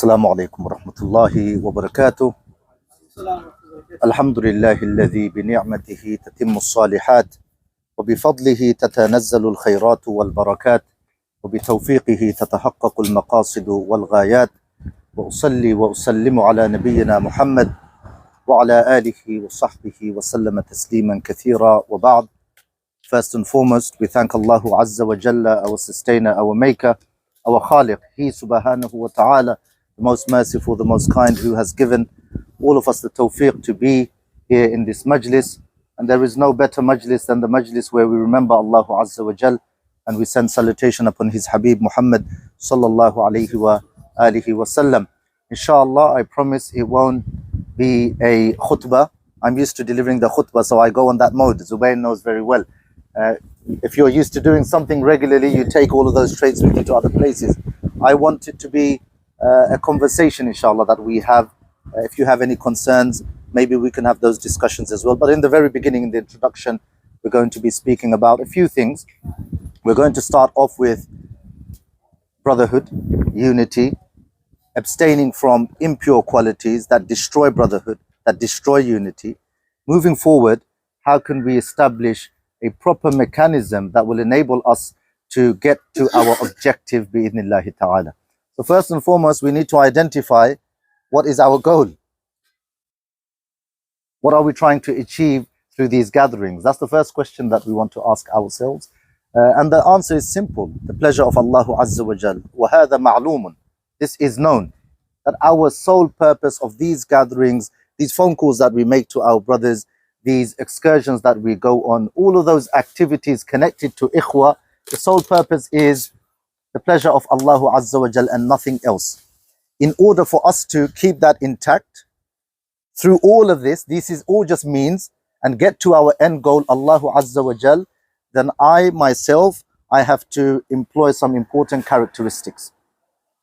السلام عليكم ورحمة الله وبركاته. الحمد لله الذي بنعمته تتم الصالحات وبفضله تتنزل الخيرات والبركات وبتوفيقه تتحقق المقاصد والغايات، وأصلي وأسلم على نبينا محمد وعلى آله وصحبه وسلم تسليما كثيرا وبعد. First and foremost, we thank Allah Azza wa Jalla, our sustainer, our maker, our Khaliq. He subhanahu wa ta'ala, the most merciful, the most kind, who has given all of us the tawfiq to be here in this majlis. And there is no better majlis than the majlis where we remember Allah Azza wa Jal, and we send salutation upon his Habib Muhammad sallallahu alayhi wa alihi wa sallam. Inshallah, I promise it won't be a khutbah. I'm used to delivering the khutbah, so I go on that mode. Zubair knows very well. If you're used to doing something regularly, you take all of those traits with you to other places. I want it to be a conversation, inshallah, that we have. If you have any concerns, maybe we can have those discussions as well. But in the very beginning, in the introduction, we're going to be speaking about a few things. We're going to start off with brotherhood, unity, abstaining from impure qualities that destroy brotherhood, that destroy unity. Moving forward, how can we establish a proper mechanism that will enable us to get to our objective bi'idhnillahi ta'ala. So first and foremost, we need to identify what is our goal. What are we trying to achieve through these gatherings? That's the first question that we want to ask ourselves. And the answer is simple: the pleasure of Allah Azza wa Jal. وَهَذَا مَعْلُومٌ. This is known, that our sole purpose of these gatherings, these phone calls that we make to our brothers, these excursions that we go on, all of those activities connected to Ikhwah, the sole purpose is the pleasure of Allah Azza wa Jal and nothing else. In order for us to keep that intact, through all of this is all just means, and get to our end goal, Allah Azza wa Jal, then I myself have to employ some important characteristics,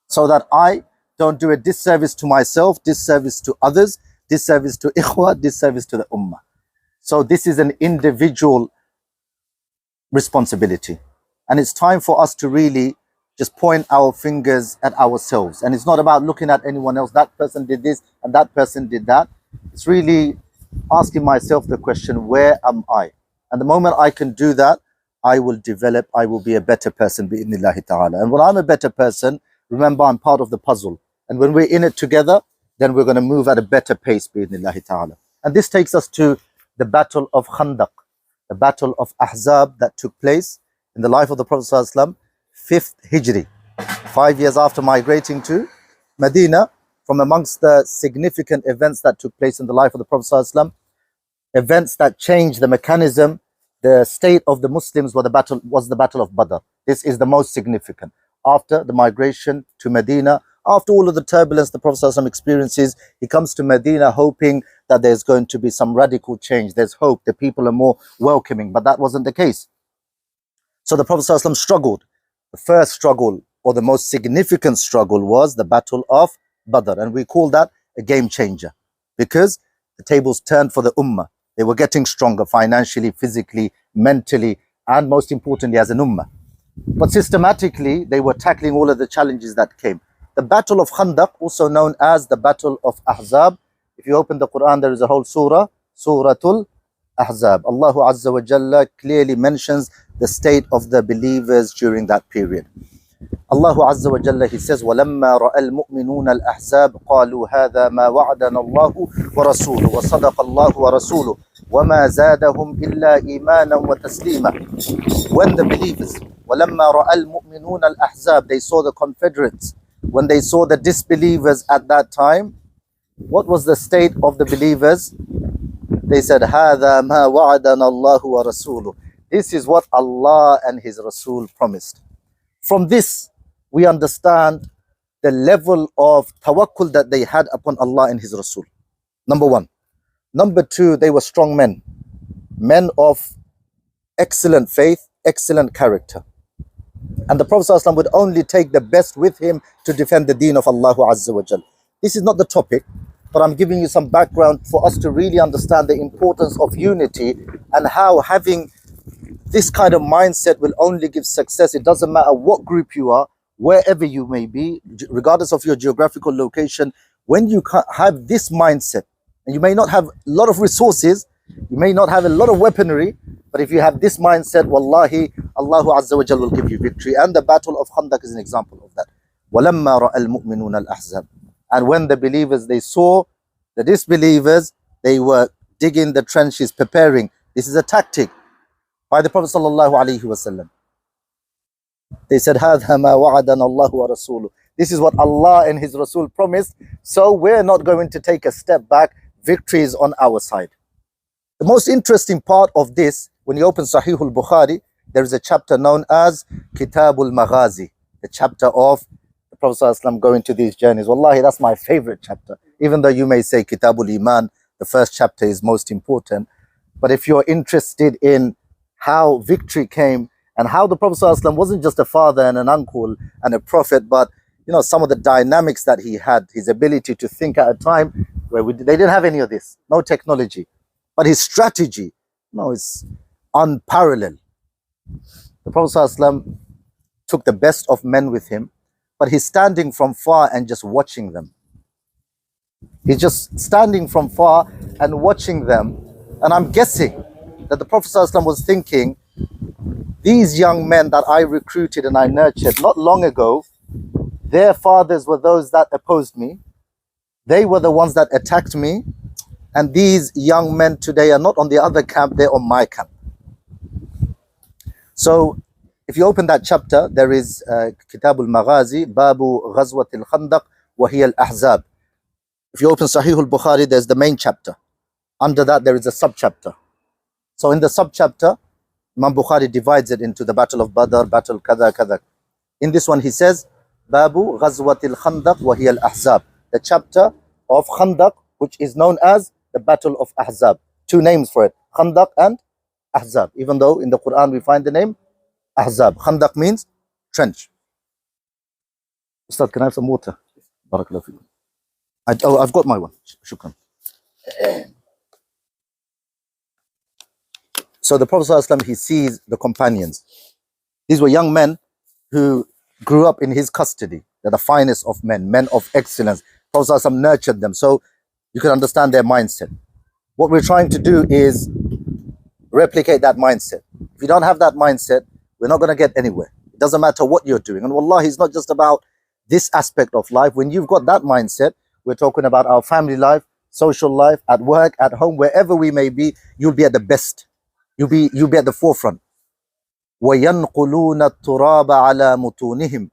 so that I don't do a disservice to myself, disservice to others, disservice to Ikhwah, disservice to the Ummah. So this is an individual responsibility. And it's time for us to really just point our fingers at ourselves. And it's not about looking at anyone else. That person did this and that person did that. It's really asking myself the question, where am I? And the moment I can do that, I will develop, I will be a better person, bi'idhnillahi ta'ala. And when I'm a better person, remember, I'm part of the puzzle. And when we're in it together, then we're going to move at a better pace, bi'idhnillahi ta'ala. And this takes us to the battle of Khandaq, the battle of Ahzab that took place in the life of the Prophet ﷺ, 5th Hijri, 5 years after migrating to Medina. From amongst the significant events that took place in the life of the Prophet ﷺ, events that changed the mechanism, the state of the Muslims, was the battle of Badr. This is the most significant. After the migration to Medina, after all of the turbulence the Prophet ﷺ experiences, he comes to Medina hoping that there's going to be some radical change. There's hope, the people are more welcoming, but that wasn't the case. So the Prophet ﷺ struggled. The first struggle, or the most significant struggle, was the battle of Badr. And we call that a game changer, because the tables turned for the Ummah. They were getting stronger financially, physically, mentally, and most importantly as an Ummah. But systematically, they were tackling all of the challenges that came. The battle of Khandaq, also known as the battle of Ahzab. If you open the Quran, there is a whole surah, Suratul Ahzab. Allah Azza wa Jalla clearly mentions the state of the believers during that period. Allah Azza wa Jalla, he says, وَلَمَّا رَأَى الْمُؤْمِنُونَ الْأَحْزَابَ قَالُوا هَذَا مَا وَعَدَنَا اللَّهُ وَرَسُولُهُ وَصَدَقَ اللَّهُ وَرَسُولُهُ وَمَا زَادَهُمْ إِلَّا إِيمَانًا وَتَسْلِيمًا. When the believers, وَلَمَّا رَأَى الْمُؤْمِنُونَ الْأَحْزَابَ, they saw the confederates, when they saw the disbelievers at that time, what was the state of the believers? They said, هَذَا مَا وَعَدَنَا اللَّهُ وَرَسُولُهُ. This is what Allah and His Rasul promised. From this, we understand the level of tawakkul that they had upon Allah and His Rasul. Number one. Number two, they were strong men. Men of excellent faith, excellent character. And the Prophet ﷺ would only take the best with him to defend the deen of Allah Azza wa Jal. This is not the topic, but I'm giving you some background for us to really understand the importance of unity, and how having this kind of mindset will only give success. It doesn't matter what group you are, wherever you may be, regardless of your geographical location, when you have this mindset, and you may not have a lot of resources, you may not have a lot of weaponry, but if you have this mindset, wallahi, Allahu Azza wa Jal will give you victory. And the battle of Khandaq is an example of that. وَلَمَّا رَأَى الْمُؤْمِنُونَ الْأَحْزَابَ. And when the believers, they saw the disbelievers, they were digging the trenches, preparing. This is a tactic by the Prophet sallallahu alaihi wasallam. They said, هَذَا مَا وَعَدَنَا اللَّهُ وَرَسُولُهُ. This is what Allah and His Rasul promised, so we're not going to take a step back. Victory is on our side. The most interesting part of this, when you open Sahih al-Bukhari, there is a chapter known as Kitab al-Maghazi, the chapter of the Prophet ﷺ going to these journeys. Wallahi, that's my favorite chapter. Even though you may say Kitab al-Iman, the first chapter is most important. But if you're interested in how victory came and how the Prophet ﷺ wasn't just a father and an uncle and a prophet, but you know, some of the dynamics that he had, his ability to think at a time where they didn't have any of this, no technology. But his strategy, no, it's unparalleled. The Prophet ﷺ took the best of men with him, but he's standing from far and just watching them. He's just standing from far and watching them. And I'm guessing that the Prophet ﷺ was thinking, these young men that I recruited and I nurtured not long ago, their fathers were those that opposed me. They were the ones that attacked me. And these young men today are not on the other camp, they're on my camp. So if you open that chapter, there is Kitab al-Maghazi, Babu Ghazwat al-Khandaq, wa hiya al-Ahzab. If you open Sahih al-Bukhari, there's the main chapter. Under that, there is a sub-chapter. So in the sub-chapter, Imam Bukhari divides it into the Battle of Badr, Battle Kada Kada. In this one, he says, Babu Ghazwat al-Khandaq, wa hiya al-Ahzab. The chapter of Khandaq, which is known as the Battle of Ahzab. Two names for it, Khandaq and Ahzab. Even though in the Quran we find the name Ahzab. Khandaq means trench. Ustad, can I have some water? Barakallahu feekum. I've got my one. Shukran. So the Prophet ﷺ, he sees the companions. These were young men who grew up in his custody. They're the finest of men, men of excellence. Prophet ﷺ nurtured them. So you can understand their mindset. What we're trying to do is replicate that mindset. If you don't have that mindset, we're not going to get anywhere. It doesn't matter what you're doing. And wallahi, it's not just about this aspect of life. When you've got that mindset, we're talking about our family life, social life, at work, at home, wherever we may be, you'll be at the best. You'll be at the forefront. وَيَنْقُلُونَ التُّرَابَ عَلَى مُتُونِهِمْ.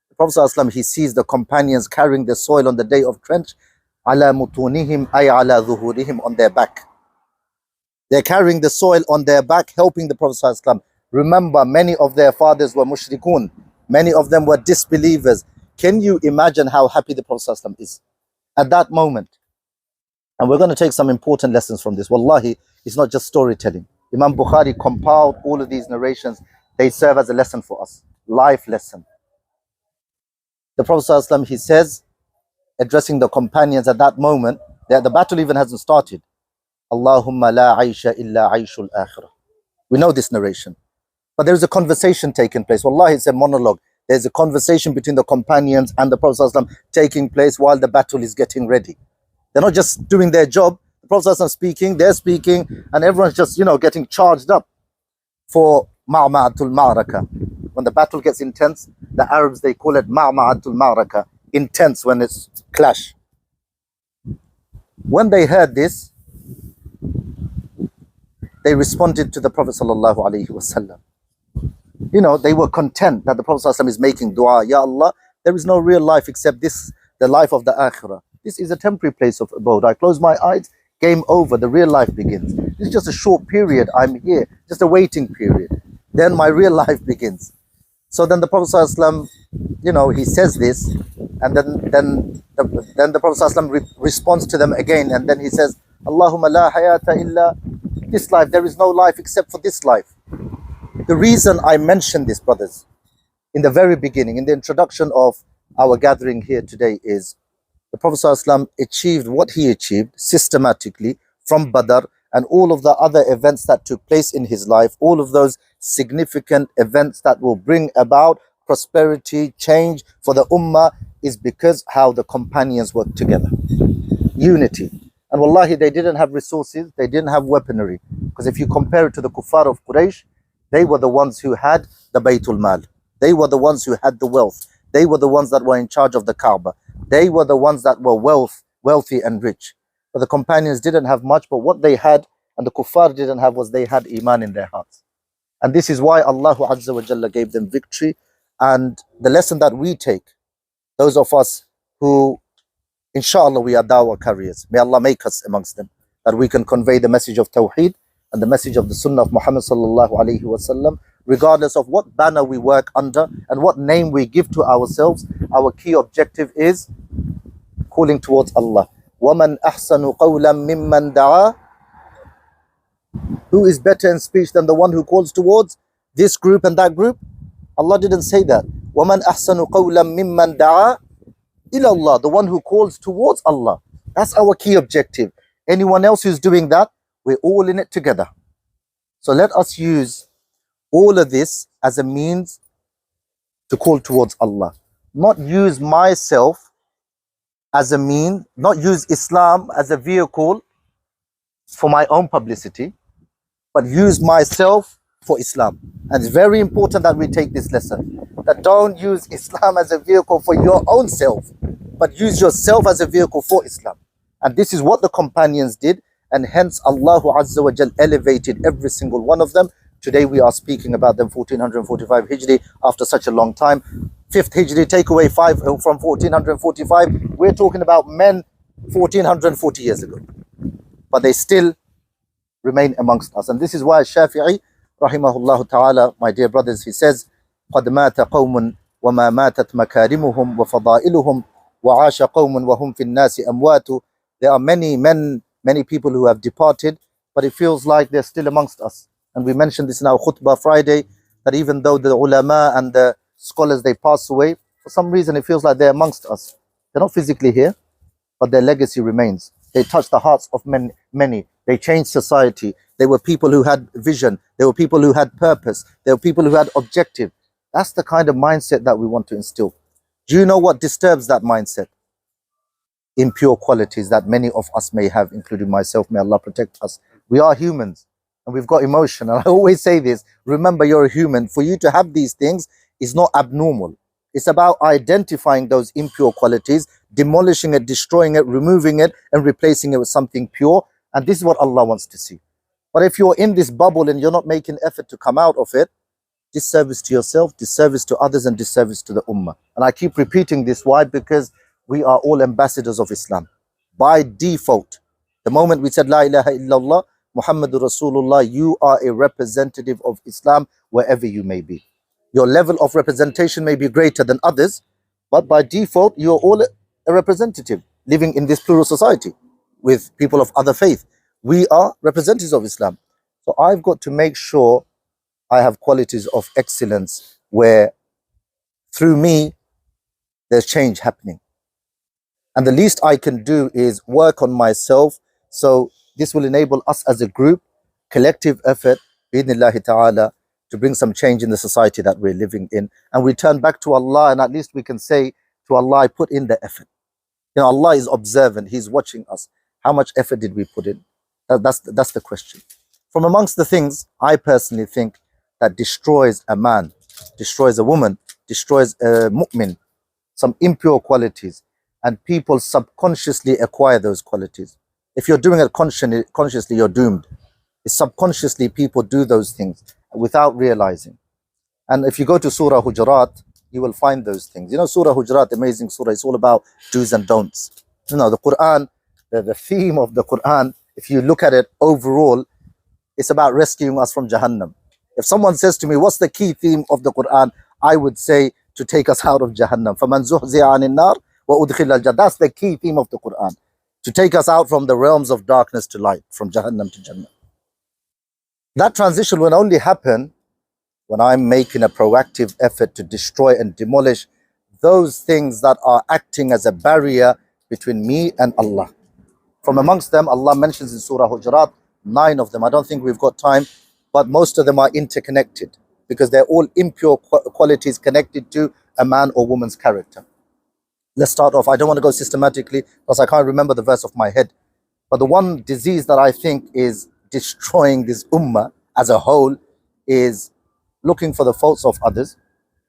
The Prophet ﷺ, he sees the companions carrying the soil on the day of trench. عَلَى مُتُونِهِمْ أي عَلَى ظُهُورِهِمْ, on their back. They're carrying the soil on their back, helping the Prophet ﷺ. Remember, many of their fathers were mushrikun. Many of them were disbelievers. Can you imagine how happy the Prophet ﷺ is at that moment? And we're going to take some important lessons from this. Wallahi, it's not just storytelling. Imam Bukhari compiled all of these narrations. They serve as a lesson for us, life lesson. The Prophet ﷺ, he says, addressing the companions at that moment, the battle even hasn't started. Allahumma la aisha illa aishul akhirah. We know this narration. But there is a conversation taking place. Wallahi, it's a monologue. There's a conversation between the companions and the Prophet ﷺ taking place while the battle is getting ready. They're not just doing their job. The Prophet ﷺ speaking, they're speaking, and everyone's just, getting charged up for ma'ma'atul ma'raka. When the battle gets intense, the Arabs, they call it ma'ma'atul ma'raka. Intense, when it's clash. When they heard this, they responded to the Prophet sallallahu alaihi wasallam. They were content that the Prophet sallallahu is making dua. Ya Allah, there is no real life except this, the life of the akhirah. This is a temporary place of abode. I close my eyes, game over, the real life begins. This is just a short period. I'm here, just a waiting period. Then my real life begins. So then the Prophet ﷺ, he says this, and then the Prophet ﷺ responds to them again, and then he says, Allahumma la hayata illa this life. There is no life except for this life. The reason I mentioned this, brothers, in the very beginning, in the introduction of our gathering here today, is the Prophet ﷺ achieved what he achieved systematically from Badr and all of the other events that took place in his life, all of those significant events that will bring about prosperity, change for the ummah is because how the companions worked together. Unity. And wallahi, they didn't have resources, they didn't have weaponry. Because if you compare it to the kuffar of Quraysh, they were the ones who had the Baytul Mal. They were the ones who had the wealth. They were the ones that were in charge of the Kaaba. They were the ones that were wealthy and rich. But the companions didn't have much, but what they had and the kuffar didn't have was they had iman in their hearts. And this is why Allah Azza wa Jalla gave them victory. And the lesson that we take, those of us who, inshallah, we are dawah carriers, may Allah make us amongst them, that we can convey the message of Tawheed and the message of the Sunnah of Muhammad sallallahu alaihi wasallam, regardless of what banner we work under and what name we give to ourselves. Our key objective is calling towards Allah. وَمَنْ أَحْسَنُ قَوْلًا مِمَّنْ دَعَى. Who is better in speech than the one who calls towards this group and that group? Allah didn't say that. وَمَنْ أَحْسَنُ قَوْلًا مِمَّنْ دَعَى إِلَى اللَّهِ. The one who calls towards Allah. That's our key objective. Anyone else who's doing that, we're all in it together. So let us use all of this as a means to call towards Allah. Not use myself as a mean, not use Islam as a vehicle for my own publicity, but use myself for Islam. And it's very important that we take this lesson, that don't use Islam as a vehicle for your own self, but use yourself as a vehicle for Islam. And this is what the companions did, and hence Allah Azza wa Jal elevated every single one of them. Today we are speaking about them 1445 Hijri after such a long time. 5th Hijri, take away 5 from 1445. We're talking about men 1440 years ago. But they still remain amongst us. And this is why Shafi'i, rahimahullah ta'ala, my dear brothers, he says, قَدْ مَاتَ قَوْمٌ وَمَا مَاتَتْ مَكَارِمُهُمْ وَفَضَائِلُهُمْ وَعَاشَ قَوْمٌ وَهُمْ فِي النَّاسِ أَمْوَاتُ. There are many people who have departed, but it feels like they're still amongst us. And we mentioned this in our khutbah Friday, that even though the ulama and the scholars, they pass away, for some reason it feels like they're amongst us. They're not physically here, but their legacy remains. They touched the hearts of many. They changed society. They were people who had vision. They were people who had purpose. They were people who had objective. That's the kind of mindset that we want to instill. Do you know what disturbs that mindset? Impure qualities that many of us may have, including myself. May Allah protect us. We are humans and we've got emotion. And I always say this, remember, you're a human. For you to have these things is not abnormal. It's about identifying those impure qualities, demolishing it, destroying it, removing it, and replacing it with something pure. And this is what Allah wants to see. But if you're in this bubble and you're not making effort to come out of it, disservice to yourself, disservice to others, and disservice to the ummah. And I keep repeating this. Why? Because we are all ambassadors of Islam. By default, the moment we said La ilaha illallah, Muhammadur Rasulullah, you are a representative of Islam wherever you may be. Your level of representation may be greater than others, but by default, you're all a representative living in this plural society with people of other faith. We are representatives of Islam. So I've got to make sure I have qualities of excellence where through me, there's change happening. And the least I can do is work on myself. So this will enable us as a group, collective effort, bi'idhnillahi ta'ala, to bring some change in the society that we're living in. And we turn back to Allah, and at least we can say to Allah, I put in the effort. You know, Allah is observant. He's watching us. How much effort did we put in? That's the question. From amongst the things I personally think that destroys a man, destroys a woman, destroys a mu'min, some impure qualities, and people subconsciously acquire those qualities. If you're doing it consciously, you're doomed. It's subconsciously people do those things without realizing. And if you go to Surah Hujurat, you will find those things. You know, Surah Hujurat, amazing surah, it's all about do's and don'ts. You know, the Quran, the theme of the Quran, if you look at it overall, it's about rescuing us from Jahannam. If someone says to me, what's the key theme of the Quran? I would say to take us out of Jahannam. فَمَنْ زُحْزِيَ عَنِ النَّارِ وَأُدْخِلَ الْجَنَّةَ. That's the key theme of the Quran. To take us out from the realms of darkness to light, from Jahannam to Jannah. That transition will only happen when I'm making a proactive effort to destroy and demolish those things that are acting as a barrier between me and Allah. From amongst them, Allah mentions in Surah Hujurat, 9 of them. I don't think we've got time, but most of them are interconnected. because they're all impure qualities connected to a man or woman's character. Let's start off. I don't want to go systematically because I can't remember the verse off my head. But the one disease that I think is destroying this ummah as a whole is looking for the faults of others.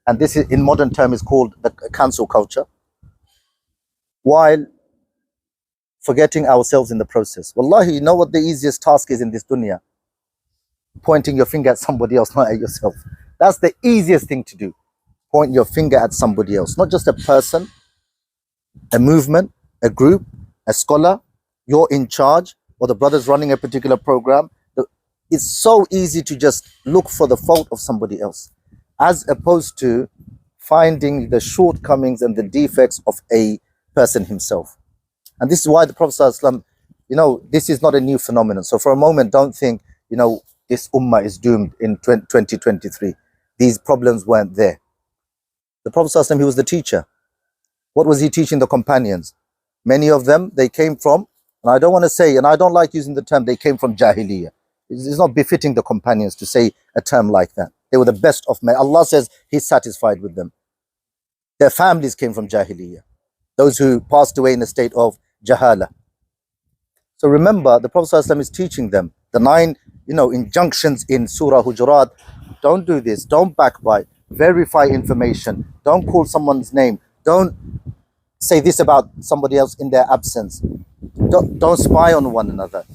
And this is, in modern term, is called the cancel culture, while forgetting ourselves in the process. Wallahi, you know what the easiest task is in this dunya? Pointing your finger at somebody else, not at yourself. That's the easiest thing to do. Point your finger at somebody else, not just a person, a movement, a group, a scholar, you're in charge, or the brother's running a particular program. It's so easy to just look for the fault of somebody else, as opposed to finding the shortcomings and the defects of a person himself. And this is why the Prophet ﷺ, this is not a new phenomenon. So for a moment, don't think, this ummah is doomed in 2023. These problems weren't there. The Prophet ﷺ, he was the teacher. What was he teaching the companions? Many of them, they came from, and I don't want to say, and I don't like using the term, they came from Jahiliyyah. It's not befitting the companions to say a term like that. They were the best of men. Allah says he's satisfied with them. Their families came from Jahiliyyah. Those who passed away in a state of Jahala. So remember, the Prophet ﷺ is teaching them the 9, injunctions in Surah Hujurat. Don't do this. Don't backbite. Verify information. Don't call someone's name. Don't say this about somebody else in their absence. Don't spy on one another.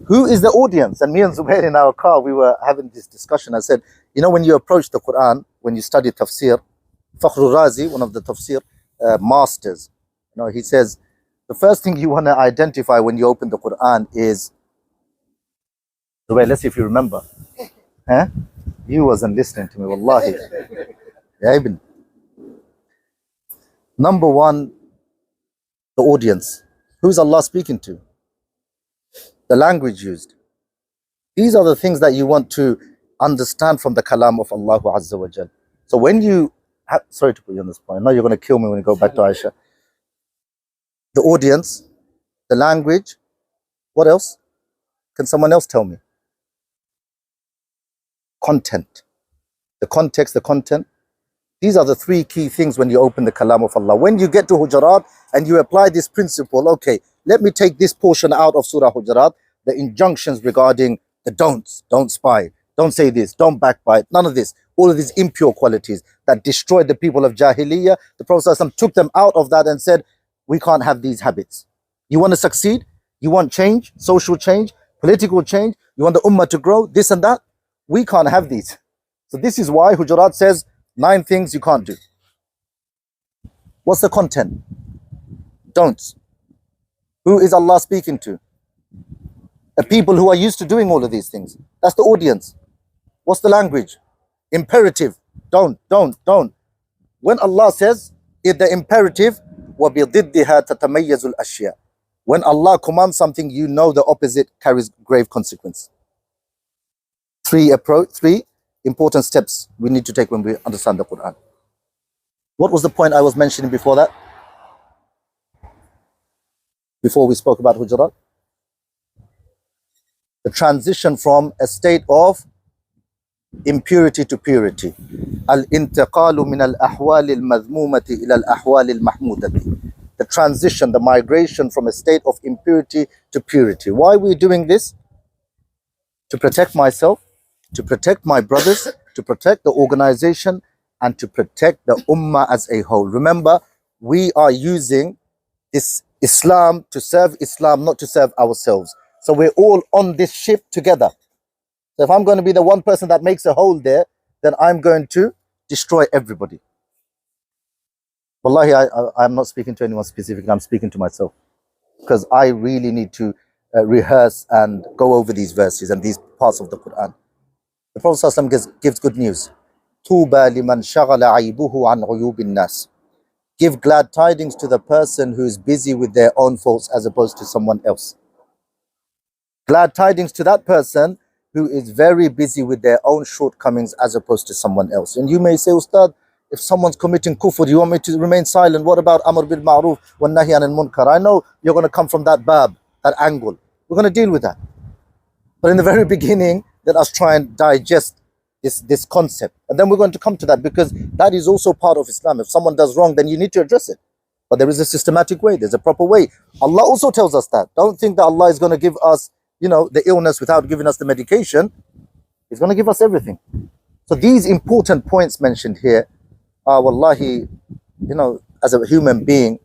Who is the audience? And me and Zubair in our car, we were having this discussion. I said, when you approach the Quran, when you study tafsir, Fakhrul Razi, one of the tafsir masters, he says, the first thing you want to identify when you open the Quran is, Zubair, let's see if you remember. Huh? You wasn't listening to me, wallahi. Yeah, Ibn. Number one, the audience. Who's Allah speaking to? The language used. These are the things that you want to understand from the kalam of Allah Azza wa Jal. So when you, sorry to put you on this point, I know you're going to kill me when you go back to Aisha. The audience, the language, what else? Can someone else tell me? Content. The context, the content. These are the 3 key things when you open the kalam of Allah. When you get to Hujurat and you apply this principle, okay, let me take this portion out of Surah Hujurat, the injunctions regarding the don'ts, don't spy, don't say this, don't backbite, none of this, all of these impure qualities that destroyed the people of Jahiliyyah. The Prophet ﷺ took them out of that and said, we can't have these habits. You want to succeed? You want change, social change, political change? You want the ummah to grow, this and that? We can't have these. So this is why Hujurat says 9 things you can't do. What's the content? Don'ts. Who is Allah speaking to? The people who are used to doing all of these things. That's the audience. What's the language? Imperative. Don't. When Allah says, in the imperative, وَبِضِدِّهَا تَتَمَيَّزُ الْأَشْيَاء. When Allah commands something, the opposite carries grave consequence. 3 important steps we need to take when we understand the Quran. What was the point I was mentioning before that? Before we spoke about Hujurat? The transition from a state of impurity to purity. Al-intiqalu min al-ahwal al-madhmumati ila al-ahwal al-mahmudati. The transition, the migration from a state of impurity to purity. Why are we doing this? To protect myself, to protect my brothers, to protect the organization, and to protect the ummah as a whole. Remember, we are using this Islam to serve Islam, not to serve ourselves. So we're all on this ship together. So if I'm going to be the one person that makes a hole there, then I'm going to destroy everybody. Wallahi, I'm not speaking to anyone specifically, I'm speaking to myself. Because I really need to rehearse and go over these verses and these parts of the Quran. The Prophet ﷺ gives good news. Tuba liman shaghala aybuhu an uyubin nas. Give glad tidings to the person who is busy with their own faults as opposed to someone else. Glad tidings to that person who is very busy with their own shortcomings as opposed to someone else. And you may say, Ustad, if someone's committing kufr, do you want me to remain silent? What about Amr bil Ma'ruf wa Nahy anil Munkar? I know you're going to come from that bab, that angle. We're going to deal with that. But in the very beginning, let us try and digest this concept. And then we're going to come to that, because that is also part of Islam. If someone does wrong, then you need to address it. But there is a systematic way, there's a proper way. Allah also tells us that. Don't think that Allah is going to give us, the illness without giving us the medication. He's going to give us everything. So these important points mentioned here are, wallahi, as a human being,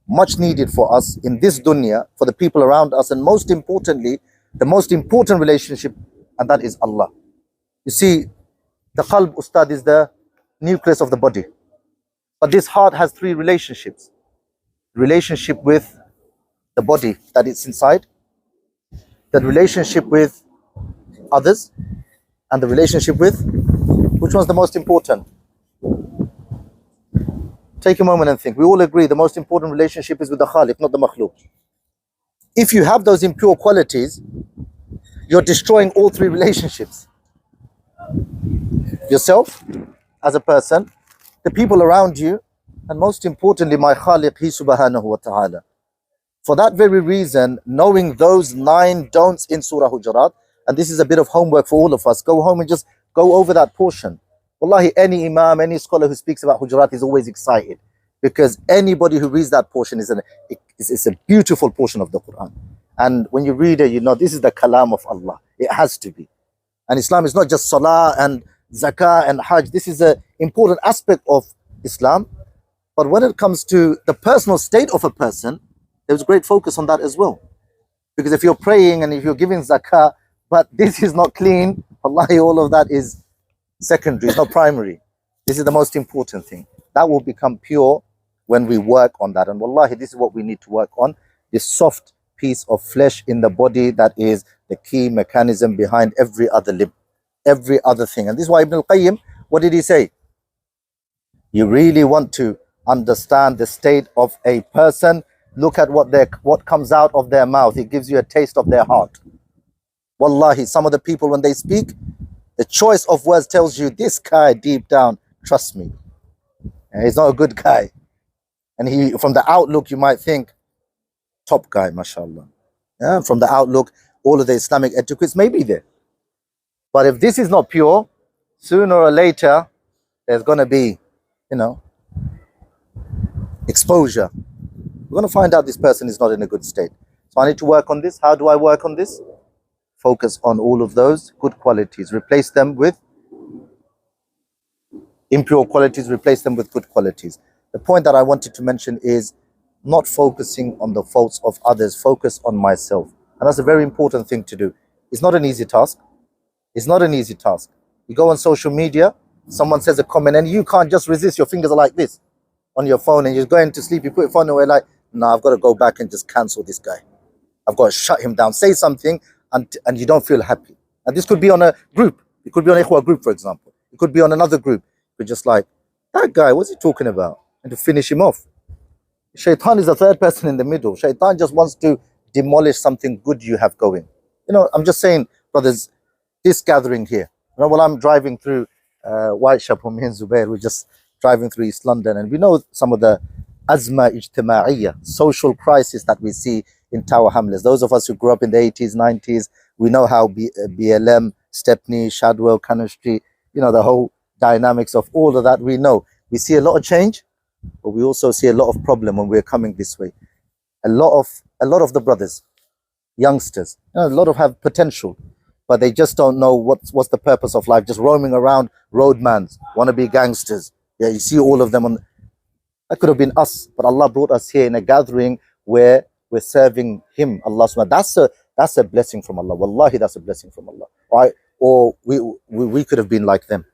much needed for us in this dunya, for the people around us, and most importantly, the most important relationship, and that is Allah. You see, the qalb, ustad, is the nucleus of the body. But this heart has three relationships. Relationship with the body that it's inside, the relationship with others, and the relationship with, which one's the most important? Take a moment and think. We all agree the most important relationship is with the Khaliq, not the Makhluq. If you have those impure qualities, you're destroying all three relationships. Yourself as a person, the people around you, and most importantly, my Khaliq, He subhanahu wa ta'ala. For that very reason, knowing those 9 don'ts in Surah Hujurat, and this is a bit of homework for all of us, go home and just go over that portion. Wallahi, any Imam, any scholar who speaks about Hujurat is always excited, because anybody who reads that portion it's a beautiful portion of the Quran. And when you read it, this is the kalam of Allah. It has to be. And Islam is not just salah and zakah and hajj. This is an important aspect of Islam. But when it comes to the personal state of a person, there's great focus on that as well. Because if you're praying and if you're giving zakah, but this is not clean, wallahi, all of that is secondary, it's not primary. This is the most important thing. That will become pure when we work on that. And wallahi, this is what we need to work on. This soft piece of flesh in the body that is the key mechanism behind every other limb, every other thing. And this is why Ibn al-Qayyim, what did he say? You really want to understand the state of a person, look at what comes out of their mouth. It gives you a taste of their heart. Wallahi, some of the people, when they speak, the choice of words tells you, this guy deep down, trust me, he's not a good guy. And from the outlook, you might think, top guy, mashallah. Yeah, from the outlook, all of the Islamic etiquettes may be there. But if this is not pure, sooner or later, there's going to be, exposure. We're going to find out this person is not in a good state. So I need to work on this. How do I work on this? Focus on all of those good qualities. Replace them with impure qualities. Replace them with good qualities. The point that I wanted to mention is not focusing on the faults of others. Focus on myself. And that's a very important thing to do. It's not an easy task. It's not an easy task. You go on social media, someone says a comment and you can't just resist. Your fingers are like this on your phone and you're going to sleep. You put your phone away like, no, I've got to go back and just cancel this guy. I've got to shut him down. Say something and you don't feel happy. And this could be on a group. It could be on Ikhwah group, for example. It could be on another group. You're just like, that guy, what's he talking about? And to finish him off. Shaitan is the third person in the middle. Shaitan just wants to demolish something good you have going. I'm just saying, brothers, this gathering here. While I'm driving through Whitechapel, me and Zubair, we're just driving through East London, and we know some of the azma ijtima'iyya, social crisis that we see in Tower Hamlets. Those of us who grew up in the 80s, 90s, we know how BLM, Stepney, Shadwell, Cannon Street, the whole dynamics of all of that. We know. We see a lot of change, but we also see a lot of problem when we're coming this way. A lot of the brothers, youngsters, a lot of have potential, but they just don't know what's the purpose of life. Just roaming around, roadmans, wannabe gangsters. Yeah, you see all of them that could have been us, but Allah brought us here in a gathering where we're serving Him, Allah subhanahu. That's a blessing from Allah. Wallahi, that's a blessing from Allah. Right? Or we could have been like them.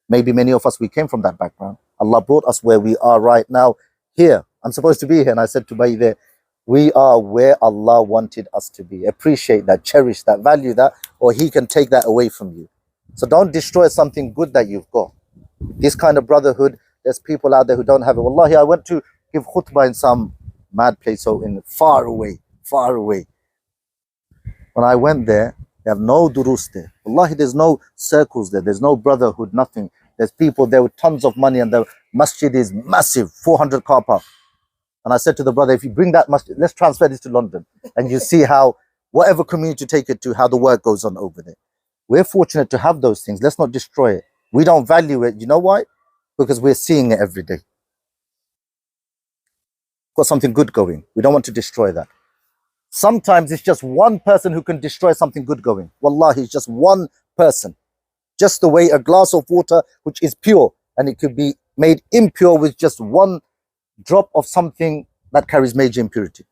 Maybe many of us, we came from that background. Allah brought us where we are right now, here. I'm supposed to be here, and I said to Bay there, we are where Allah wanted us to be. Appreciate that, cherish that, value that, or He can take that away from you. So don't destroy something good that you've got. This kind of brotherhood, there's people out there who don't have it. Wallahi, I went to give khutbah in some mad place, so far away. When I went there, they have no durus there. Wallahi, there's no circles there. There's no brotherhood, nothing. There's people there with tons of money, and the masjid is massive, 400 car park. And I said to the brother, if you bring that masjid, let's transfer this to London. And you see how, whatever community you take it to, how the work goes on over there. We're fortunate to have those things. Let's not destroy it. We don't value it. You know why? Because we're seeing it every day. Got something good going. We don't want to destroy that. Sometimes it's just one person who can destroy something good going. Wallahi, it's just one person. Just the way a glass of water, which is pure, and it could be made impure with just one drop of something that carries major impurity.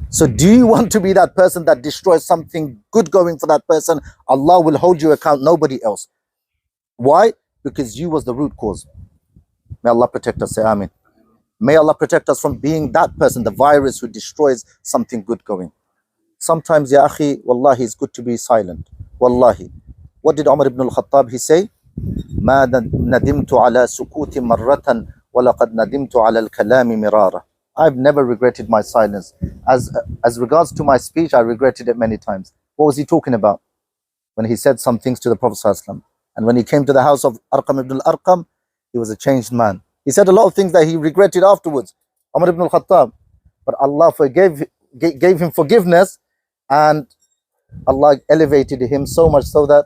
So do you want to be that person that destroys something good going for that person? Allah will hold you account, nobody else. Why? Because you was the root cause. May Allah protect us. Say Amin. May Allah protect us from being that person, the virus who destroys something good going. Sometimes, ya akhi, wallahi, it's good to be silent. Wallahi. What did Umar ibn al-Khattab, he say? ما ندمت على سكوت مرة ولقد ندمت على الكلام مرارا. I've never regretted my silence. As regards to my speech, I regretted it many times. What was he talking about? When he said some things to the Prophet ﷺ. And when he came to the house of Arqam ibn al-Arqam, he was a changed man. He said a lot of things that he regretted afterwards. Umar ibn al-Khattab. But Allah gave him forgiveness, and Allah elevated him so much so that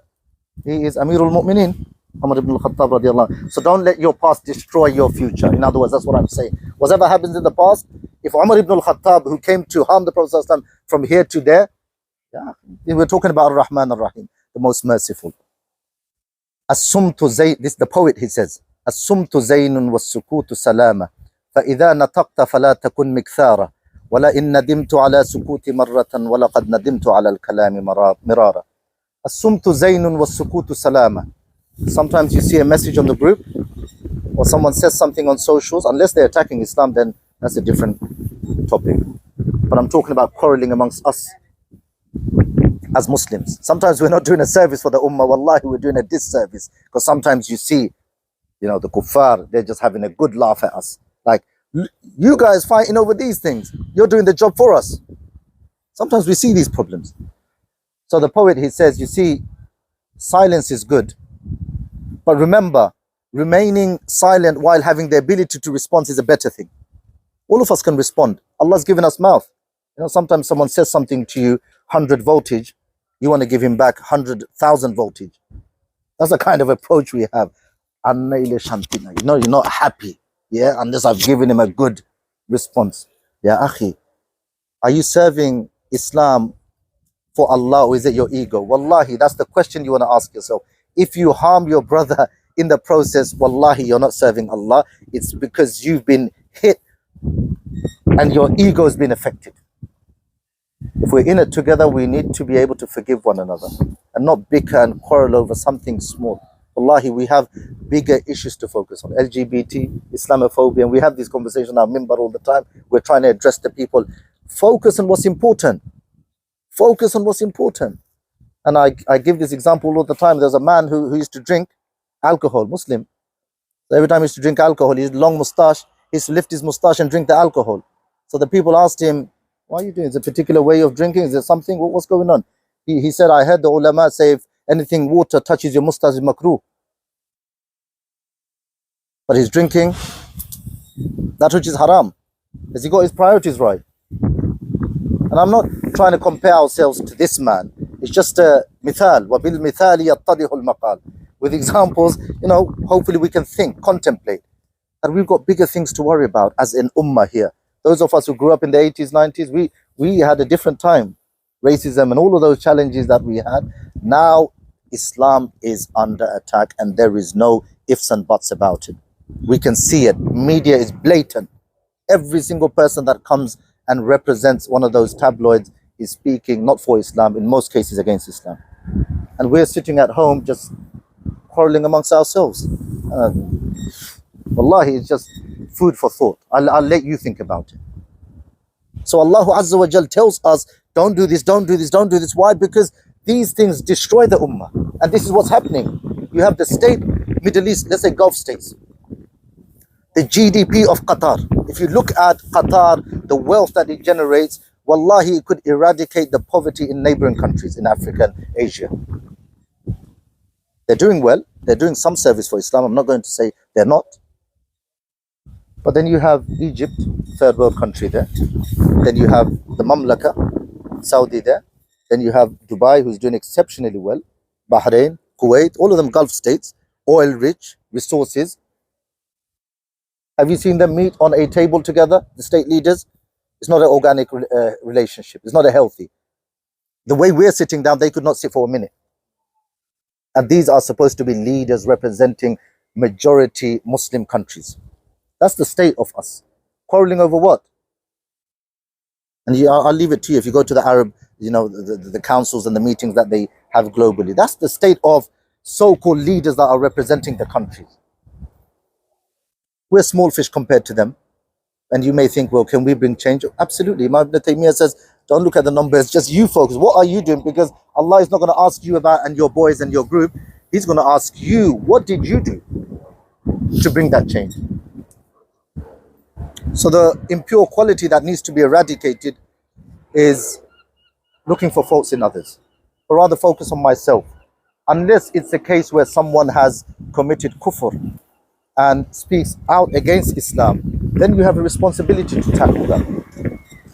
he is Amirul Mu'mineen, Umar ibn al-Khattab radiallahu anhu. So don't let your past destroy your future. In other words, that's what I'm saying. Whatever happens in the past, if Umar ibn al-Khattab, who came to harm the Prophet ﷺ from here to there, yeah, we're talking about Ar-Rahman Ar-Rahim, the most merciful. As-sumtu zayn, this the poet, he says, As-sumtu zaynun was-sukutu salama, فإذا نطقت فلا تكن مكثارا ولئن ندمت على سكوت مرة ولقد ندمت على الكلام مرارا. As-sumtu zaynun was-sukutu salama. Sometimes you see a message on the group, or someone says something on socials, unless they're attacking Islam, then that's a different topic. But I'm talking about quarreling amongst us as Muslims. Sometimes we're not doing a service for the ummah, wallahi, we're doing a disservice. Because sometimes you see, you know, the kuffar, they're just having a good laugh at us. Like, you guys fighting over these things, you're doing the job for us. Sometimes we see these problems. So the poet, he says, you see, silence is good. But remember, remaining silent while having the ability to respond is a better thing. All of us can respond. Allah's given us mouth. You know, sometimes someone says something to you, 100 voltage, you want to give him back 100,000 voltage. That's the kind of approach we have. You know, you're not happy, yeah, unless I've given him a good response. Yeah, akhi, are you serving Islam for Allah, or is it your ego? Wallahi, that's the question you want to ask yourself. If you harm your brother in the process, wallahi, you're not serving Allah. It's because you've been hit and your ego has been affected. If we're in it together, we need to be able to forgive one another and not bicker and quarrel over something small. Wallahi, we have bigger issues to focus on. LGBT, Islamophobia, and we have these conversations on our mimbar all the time. We're trying to address the people. Focus on what's important. Focus on what's important. And I give this example all the time. There's a man who used to drink alcohol, Muslim. So every time he used to drink alcohol, he had a long mustache. He used to lift his mustache and drink the alcohol. So the people asked him, what are you doing? Is it a particular way of drinking? Is there something? What's going on? He said, I heard the ulama say, if anything water touches your mustache, is makruh. But he's drinking that which is haram. Has he got his priorities right? And I'm not trying to compare ourselves to this man. It's just a mithal. وَبِالْمِثَالِ يَتَّضِحُ الْمَقَالِ. With examples, you know, hopefully we can think, contemplate. And we've got bigger things to worry about as an ummah here. Those of us who grew up in the 80s, 90s, we had a different time. Racism and all of those challenges that we had. Now, Islam is under attack and there is no ifs and buts about it. We can see it. Media is blatant. Every single person that comes and represents one of those tabloids is speaking not for Islam, in most cases against Islam. And we're sitting at home just quarreling amongst ourselves. Wallahi, it's just food for thought. I'll let you think about it. So Allah Azza wa Jal tells us, don't do this, don't do this, don't do this. Why? Because these things destroy the ummah. And this is what's happening. You have the state, Middle East, let's say Gulf states. The GDP of Qatar. If you look at Qatar, the wealth that it generates, wallahi, it could eradicate the poverty in neighboring countries in Africa and Asia. They're doing well. They're doing some service for Islam. I'm not going to say they're not. But then you have Egypt, third world country there. Then you have the Mamlaka, Saudi there. Then you have Dubai, who's doing exceptionally well. Bahrain, Kuwait, all of them Gulf states, oil rich, resources. Have you seen them meet on a table together, the state leaders? It's not an organic relationship. It's not a healthy. The way we're sitting down, they could not sit for a minute. And these are supposed to be leaders representing majority Muslim countries. That's the state of us. Quarreling over what? And I'll leave it to you. If you go to the Arab, the councils and the meetings that they have globally, that's the state of so-called leaders that are representing the countries. We're small fish compared to them. And you may think, well, can we bring change? Absolutely. Imam Ibn Taymiyyah says, don't look at the numbers, just you focus. What are you doing? Because Allah is not going to ask you about and your boys and your group. He's going to ask you, what did you do to bring that change? So the impure quality that needs to be eradicated is looking for faults in others, or rather focus on myself. Unless it's a case where someone has committed kufr and speaks out against Islam, then you have a responsibility to tackle that.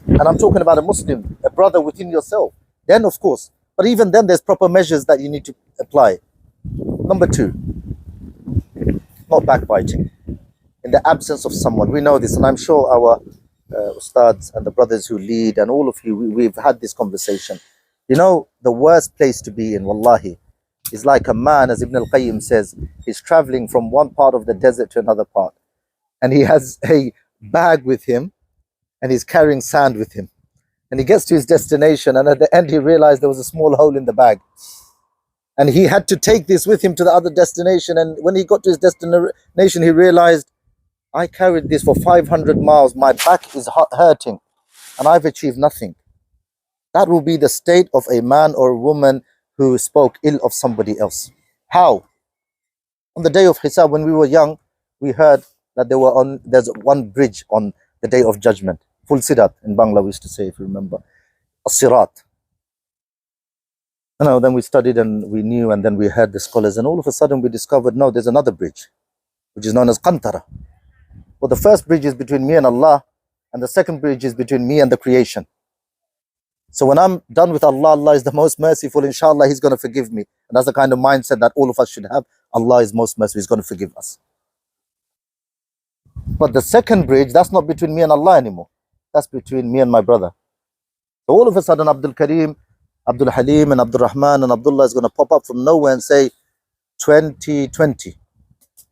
And I'm talking about a Muslim, a brother within yourself. Then, of course, but even then, there's proper measures that you need to apply. Number 2, not backbiting. In the absence of someone, we know this, and I'm sure our ustads and the brothers who lead and all of you, we've had this conversation. The worst place to be in, wallahi, is like a man, as Ibn al-Qayyim says, he's traveling from one part of the desert to another part. And he has a bag with him, and he's carrying sand with him. And he gets to his destination, and at the end he realized there was a small hole in the bag. And he had to take this with him to the other destination. And when he got to his destination, he realized, I carried this for 500 miles. My back is hurting, and I've achieved nothing. That will be the state of a man or a woman who spoke ill of somebody else. How? On the day of Hisab, when we were young, we heard that there's one bridge on the day of judgment. Full Sirat in Bangla, we used to say, if you remember. As-Sirat. Then we studied and we knew, and then we heard the scholars, and all of a sudden we discovered, no, there's another bridge, which is known as Qantara. Well, the first bridge is between me and Allah, and the second bridge is between me and the creation. So when I'm done with Allah, Allah is the most merciful. Inshallah, He's going to forgive me. And that's the kind of mindset that all of us should have. Allah is most merciful. He's going to forgive us. But the second bridge, that's not between me and Allah anymore. That's between me and my brother. So all of a sudden, Abdul Kareem, Abdul Halim, and Abdul Rahman, and Abdullah is going to pop up from nowhere and say, 2020.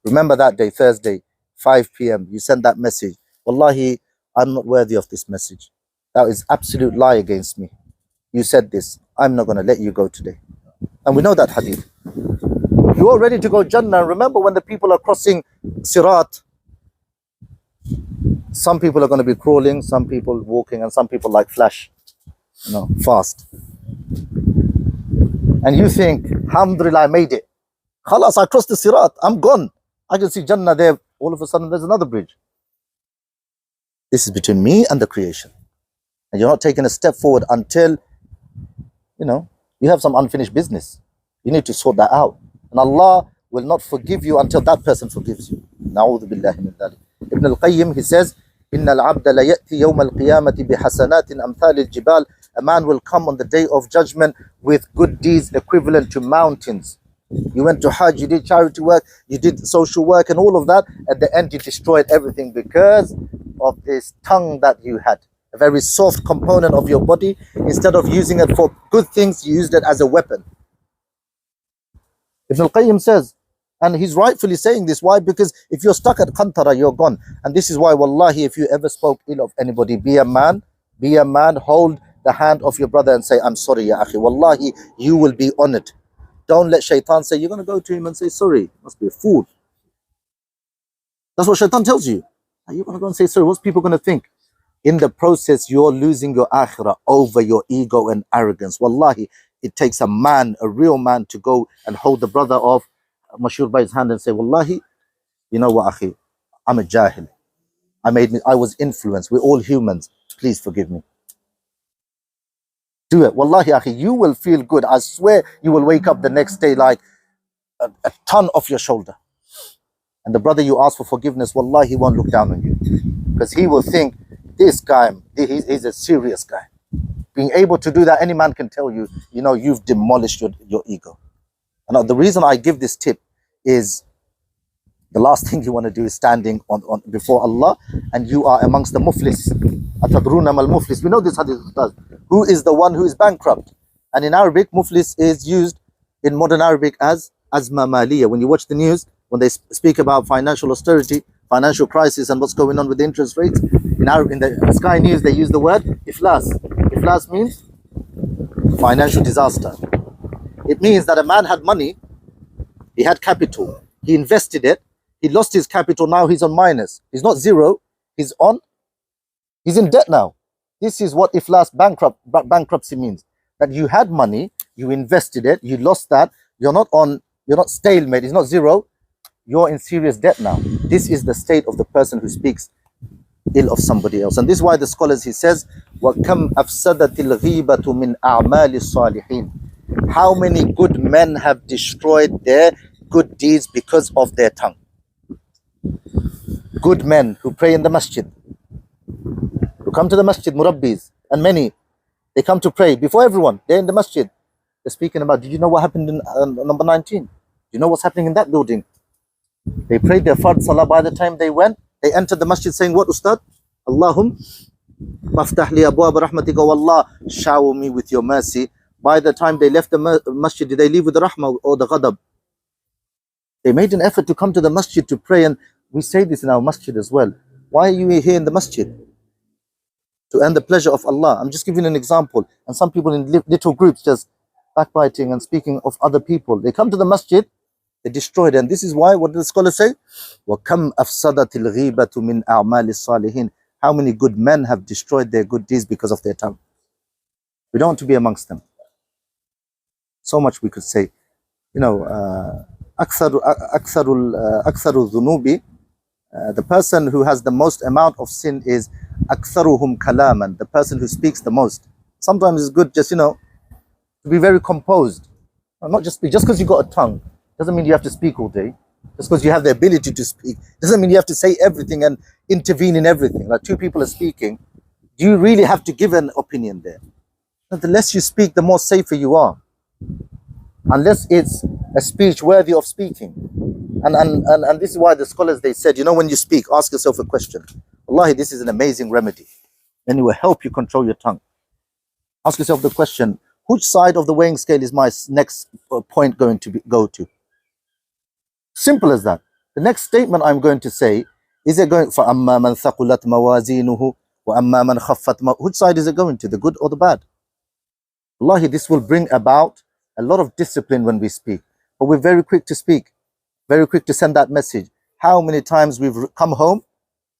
Remember that day, Thursday, 5 p.m. You send that message. Wallahi, I'm not worthy of this message. That is absolute lie against me. You said this. I'm not going to let you go today. And we know that hadith. You're all ready to go Jannah. Remember when the people are crossing Sirat, some people are going to be crawling, some people walking, and some people like flash, fast. And you think, alhamdulillah, I made it. Khalas, I crossed the Sirat. I'm gone. I can see Jannah there. All of a sudden, there's another bridge. This is between me and the creation. And you're not taking a step forward until, you have some unfinished business. You need to sort that out. And Allah will not forgive you until that person forgives you. Na'udhu billahi min dhalik. Ibn al-Qayyim, he says, إِنَّ الْعَبْدَ لَيَأْتِي يَوْمَ الْقِيَامَةِ بِحَسَنَاتٍ أَمْثَالِ الْجِبَالِ. A man will come on the day of judgment with good deeds equivalent to mountains. You went to Hajj, you did charity work, you did social work and all of that. At the end, you destroyed everything because of this tongue that you had. A very soft component of your body. Instead of using it for good things, you used it as a weapon. Ibn al-Qayyim says, and he's rightfully saying this. Why? Because if you're stuck at Qantara, you're gone. And this is why, wallahi, if you ever spoke ill of anybody, be a man, hold the hand of your brother and say, I'm sorry, ya akhi. Wallahi, you will be honored. Don't let shaitan say, you're going to go to him and say, sorry. You must be a fool. That's what shaitan tells you. You're going to go and say, sorry. What's people going to think? In the process, you're losing your akhirah over your ego and arrogance. Wallahi, it takes a man, a real man, to go and hold the brother of Mashur by his hand and say, wallahi, you know what, akhi, I'm a jahil. I was influenced. We're all humans. Please forgive me. Do it. Wallahi, akhi, you will feel good. I swear you will wake up the next day like a ton off your shoulder. And the brother you ask for forgiveness, wallahi, he won't look down on you. Because he will think, this guy, he's a serious guy. being able to do that, any man can tell you, you know, you've demolished your ego. And the reason I give this tip is the last thing you want to do is standing on before Allah and you are amongst the muflis. Atadruna mal muflis. We know this hadith does. Who is the one who is bankrupt? And in Arabic, muflis is used in modern Arabic as azma maliya. When you watch the news, when they speak about financial austerity, financial crisis, and what's going on with the interest rates, in the Sky News they use the word iflas. Iflas means financial disaster. It means that a man had money, he had capital, he invested it, he lost his capital, now he's on minus. He's not zero, he's in debt now. This is what iflas, bankruptcy means. That you had money, you invested it, you lost that, you're not stalemate, it's not zero, you're in serious debt now. This is the state of the person who speaks ill of somebody else. And this is why the scholars, he says, وَكَمْ أَفْسَدَتِ الْغِيبَةُ مِنْ أَعْمَالِ الصَّالِحِينَ. How many good men have destroyed their good deeds because of their tongue? Good men who pray in the masjid, who come to the masjid, murabbis, and many, they come to pray before everyone, they're in the masjid. They're speaking about, did you know what happened in number 19? Do you know what's happening in that building? They prayed their fard salah. By the time they went, they entered the masjid saying, what, Ustad? Allahum maftah li abwab rahmatika, wallah, shower me with your mercy. By the time they left the masjid, did they leave with the rahmah or the ghadab? They made an effort to come to the masjid to pray, and we say this in our masjid as well. Why are you here in the masjid? To earn the pleasure of Allah. I'm just giving an example. And some people in little groups just backbiting and speaking of other people. They come to the masjid, they destroy it. And this is why, what do the scholars say? وَكَمْ أَفْسَدَتِ الْغِيبَةُ مِنْ أَعْمَالِ الصَّالِحِينَ. How many good men have destroyed their good deeds because of their tongue? We don't want to be amongst them. So much we could say. You know, أكثر الذنوب, the person who has the most amount of sin is أكثرهم كلاما, the person who speaks the most. Sometimes it's good just, you know, to be very composed. Not just speak. Just because you got a tongue doesn't mean you have to speak all day. Just because you have the ability to speak doesn't mean you have to say everything and intervene in everything. Like two people are speaking, do you really have to give an opinion there? The less you speak, the more safer you are. Unless it's a speech worthy of speaking. And this is why the scholars, they said, you know, when you speak, ask yourself a question. Wallahi, this is an amazing remedy. And it will help you control your tongue. Ask yourself the question, which side of the weighing scale is my next point going to go to? Simple as that. The next statement I'm going to say, is it going for فَأَمَّا مَنْ ثَقُلَتْ مَوَازِينُهُ وَأَمَّا مَنْ خَفَّتْ. Which side is it going to, the good or the bad? Wallahi, this will bring about a lot of discipline when we speak. But we're very quick to speak, very quick to send that message. How many times we've come home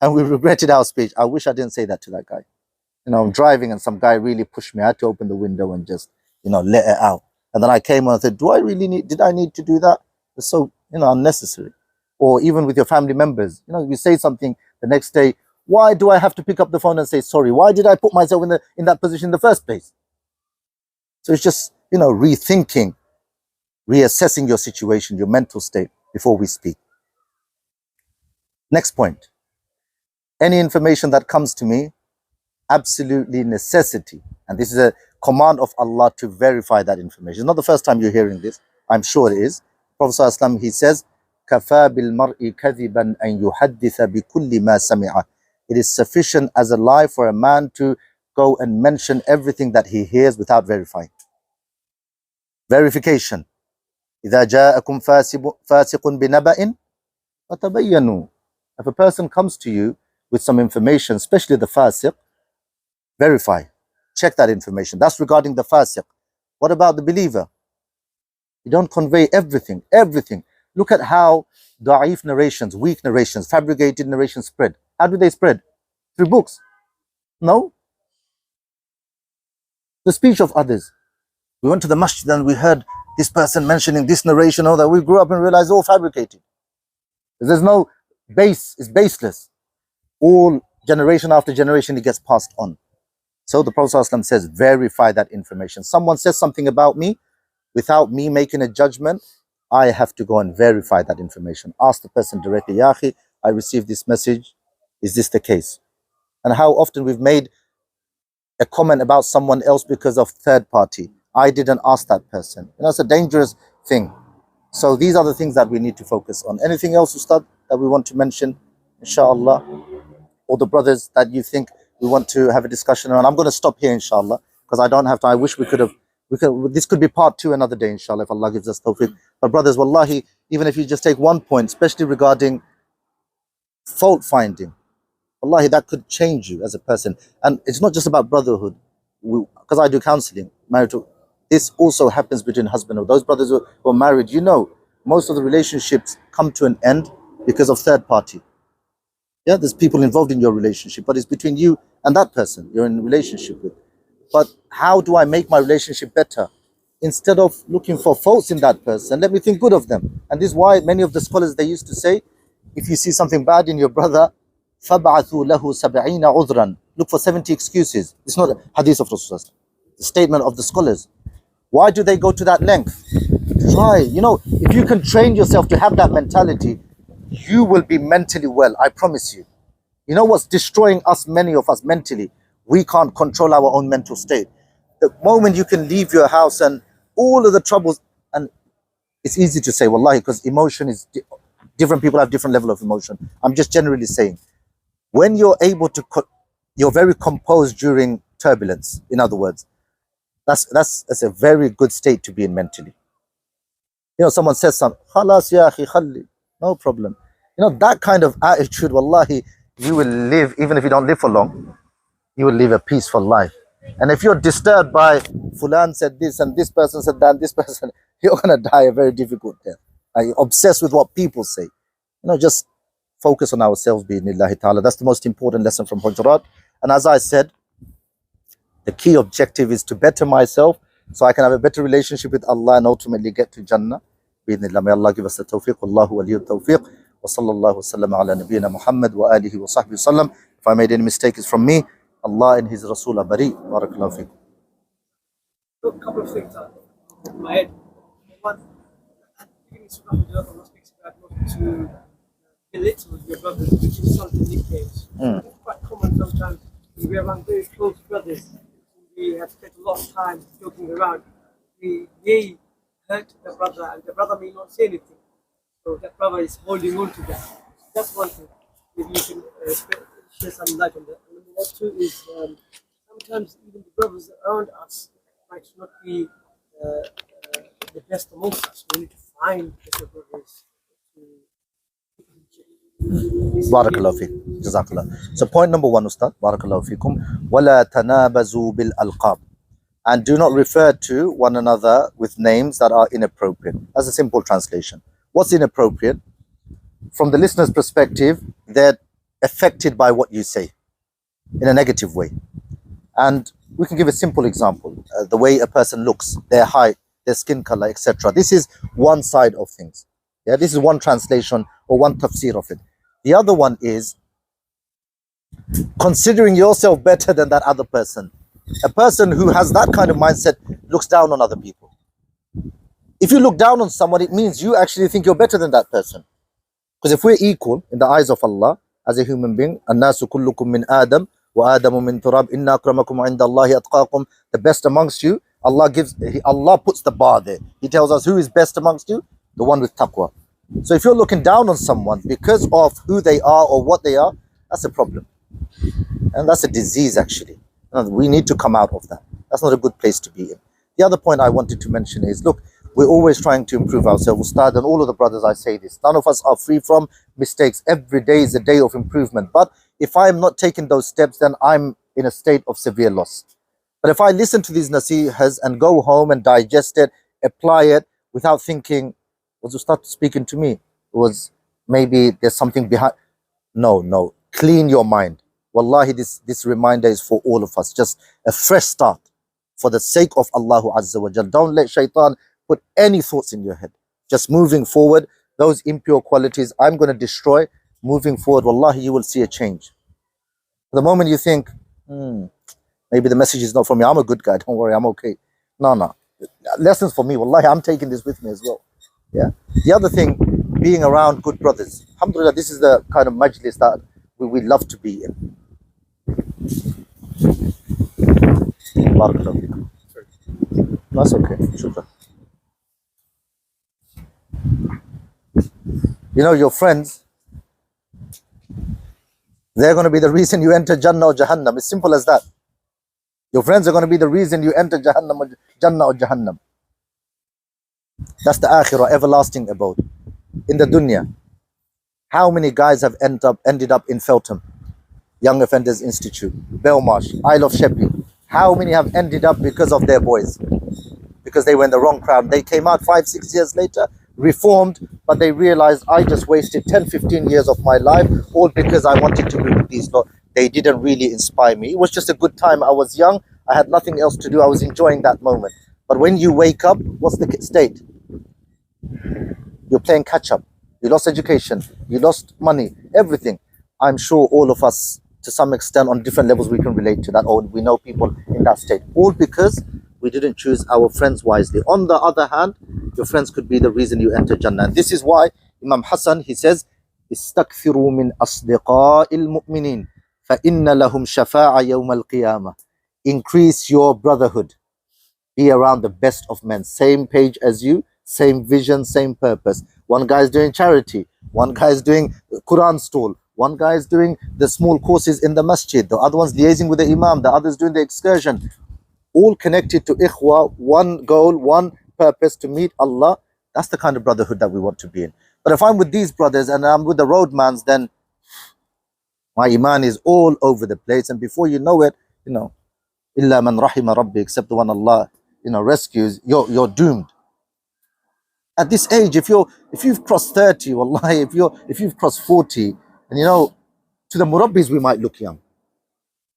and we regretted our speech. I wish I didn't say that to that guy. You know, I'm driving and some guy really pushed me. I had to open the window and just, you know, let it out. And then I came on and said, did I need to do that? It's so, you know, unnecessary. Or even with your family members, you know, you say something the next day, why do I have to pick up the phone and say sorry? Why did I put myself in that position in the first place? So it's just, you know, rethinking, reassessing your situation, your mental state before we speak. Next point. Any information that comes to me, absolutely necessity. And this is a command of Allah to verify that information. It's not the first time you're hearing this. I'm sure it is. Prophet ﷺ, he says, كَفَى بِالْمَرْءِ كَذِبًا أَن يُحَدِّثَ بِكُلِّ مَا سَمِعَ. It is sufficient as a lie for a man to go and mention everything that he hears without verifying. Verification. إِذَا جَاءَكُمْ فَاسِقٌ بِنَبَإٍ فَتَبَيَّنُوا. If a person comes to you with some information, especially the fasiq, verify. Check that information. That's regarding the fasiq. What about the believer? You don't convey everything. Look at how da'if narrations, weak narrations, fabricated narrations spread. How do they spread? Through books? No. The speech of others. We went to the masjid and we heard this person mentioning this narration, that we grew up and realized all fabricated. There's no base, it's baseless. All generation after generation it gets passed on. So the Prophet ﷺ says, verify that information. Someone says something about me, without me making a judgment, I have to go and verify that information. Ask the person directly, Ya akhi, I received this message, is this the case? And how often we've made a comment about someone else because of third party. I didn't ask that person. It's a dangerous thing. So these are the things that we need to focus on. Anything else, Ustad, that we want to mention, inshallah? Or the brothers that you think we want to have a discussion on? I'm going to stop here, inshallah, because I don't have time. I wish we could have, this could be part 2 another day, inshallah, if Allah gives us tawfiq. But brothers, wallahi, even if you just take one point, especially regarding fault finding, wallahi, that could change you as a person. And it's not just about brotherhood, because I do counseling, marital. This also happens between husband and wife. Those brothers who are married, most of the relationships come to an end because of third party. Yeah, there's people involved in your relationship, but it's between you and that person you're in a relationship with. But how do I make my relationship better? Instead of looking for faults in that person, let me think good of them. And this is why many of the scholars, they used to say, if you see something bad in your brother, فَبْعَثُوا لَهُ سَبْعِينَ عُذْرًا. Look for 70 excuses. It's not a hadith of Rasulullah, the statement of the scholars. Why do they go to that length? Try, if you can train yourself to have that mentality, you will be mentally well, I promise you. You know what's destroying us, many of us mentally? We can't control our own mental state. The moment you can leave your house and all of the troubles, and it's easy to say, wallahi, because emotion is, different people have different level of emotion. I'm just generally saying, when you're able to, you're very composed during turbulence, in other words, that's a very good state to be in mentally. Someone says something, khalas ya akhi khalli, no problem. That kind of attitude, wallahi, you will live, even if you don't live for long, you will live a peaceful life. And if you're disturbed by Fulan said this and this person said that and this person, you're going to die a very difficult death. You're obsessed with what people say. Just focus on ourselves, bi'idhnillahi ta'ala. That's the most important lesson from Hujurat. And as I said, the key objective is to better myself so I can have a better relationship with Allah and ultimately get to Jannah. Bi'idhnillah, may Allah give us the tawfiq. Wallahu waliyyu tawfiq. Wa sallallahu wasallam ala nabiyyina Muhammad wa alihi wa sahbihi sallam. If I made any mistake, it's from me. Allah and His Rasul are bari. Barakallahu fikum. A couple of things are in my head. One, beginning Surah Allah speaks about not to belittle your brothers, which is something nicknames. It's quite common sometimes when we're around very close brothers. We have spent a lot of time joking around. We may hurt the brother, and the brother may not say anything. So that brother is holding on to that. That's one thing. Maybe you can share some light on that. And number 2 is sometimes even the brothers around us might not be the best amongst us. We need to find better brothers Barakallahu fikum. Jazakallah. So point number 1, Ustad, Barakallahu fikum. وَلَا تَنَابَزُوا بِالْأَلْقَابِ. And do not refer to one another with names that are inappropriate. That's a simple translation. What's inappropriate? From the listener's perspective, they're affected by what you say in a negative way. And we can give a simple example. The way a person looks, their height, their skin color, etc. This is one side of things. Yeah, this is one translation or one tafsir of it. The other one is considering yourself better than that other person. A person who has that kind of mindset looks down on other people. If you look down on someone, it means you actually think you're better than that person. Because if we're equal in the eyes of Allah as a human being, النَّاسُ كُلُّكُم مِّنْ آدَمَ وَآدَمُ مِّن تُرَابٍ إِنَّ أَكْرَمَكُمْ عِنْدَ اللَّهِ أَتْقَاكُمْ. The best amongst you, Allah puts the bar there. He tells us who is best amongst you? The one with taqwa. So if you're looking down on someone because of who they are or what they are, that's a problem. And that's a disease actually. We need to come out of that. That's not a good place to be in. The other point I wanted to mention is, look, we're always trying to improve ourselves. Ustad and all of the brothers, I say this. None of us are free from mistakes. Every day is a day of improvement. But if I'm not taking those steps, then I'm in a state of severe loss. But if I listen to these nasihas and go home and digest it, apply it without thinking, was Ustad speaking to me? Was maybe there's something behind? No. Clean your mind. Wallahi, this reminder is for all of us. Just a fresh start for the sake of Allah Azza wa Jal. Don't let shaitan put any thoughts in your head. Just moving forward, those impure qualities I'm going to destroy. Moving forward, wallahi, you will see a change. The moment you think, maybe the message is not for me, I'm a good guy, don't worry, I'm okay. No. Lessons for me, wallahi, I'm taking this with me as well. Yeah. The other thing, being around good brothers. Alhamdulillah, this is the kind of majlis that we love to be in. Barakallahu feekum. That's okay. Shukran. You know, your friends, they're going to be the reason you enter Jannah or Jahannam. It's simple as that. Your friends are going to be the reason you enter Jahannam or Jannah or Jahannam. That's the akhirah, everlasting abode. In the dunya, how many guys have ended up in Feltham, Young Offenders Institute, Belmarsh, Isle of Sheppey? How many have ended up because of their boys? Because they were in the wrong crowd. They came out 5-6 years later, reformed, but they realized I just wasted 10-15 years of my life, all because I wanted to be with these lot. They didn't really inspire me. It was just a good time. I was young. I had nothing else to do. I was enjoying that moment. But when you wake up, what's the state? You're playing catch up. You lost education. You lost money. Everything. I'm sure all of us, to some extent, on different levels, we can relate to that, or we know people in that state. All because we didn't choose our friends wisely. On the other hand, your friends could be the reason you enter Jannah. And this is why Imam Hassan, he says, استكثروا من أصدقاء المؤمنين فإن لهم شفاعة يوم القيامة. Increase your brotherhood. Be around the best of men. Same page as you, same vision, same purpose. One guy is doing charity. One guy is doing Quran stall. One guy is doing the small courses in the masjid. The other one's liaising with the Imam. The other's doing the excursion. All connected to ikhwah, one goal, one purpose, to meet Allah. That's the kind of brotherhood that we want to be in. But if I'm with these brothers and I'm with the roadmans, then my iman is all over the place. And before you know it, you know, illa man rahima rabbi, except the one Allah, you know, rescues, you're doomed. At this age, if you've crossed 30, wallahi, if you've crossed 40, and you know, to the murabbis we might look young.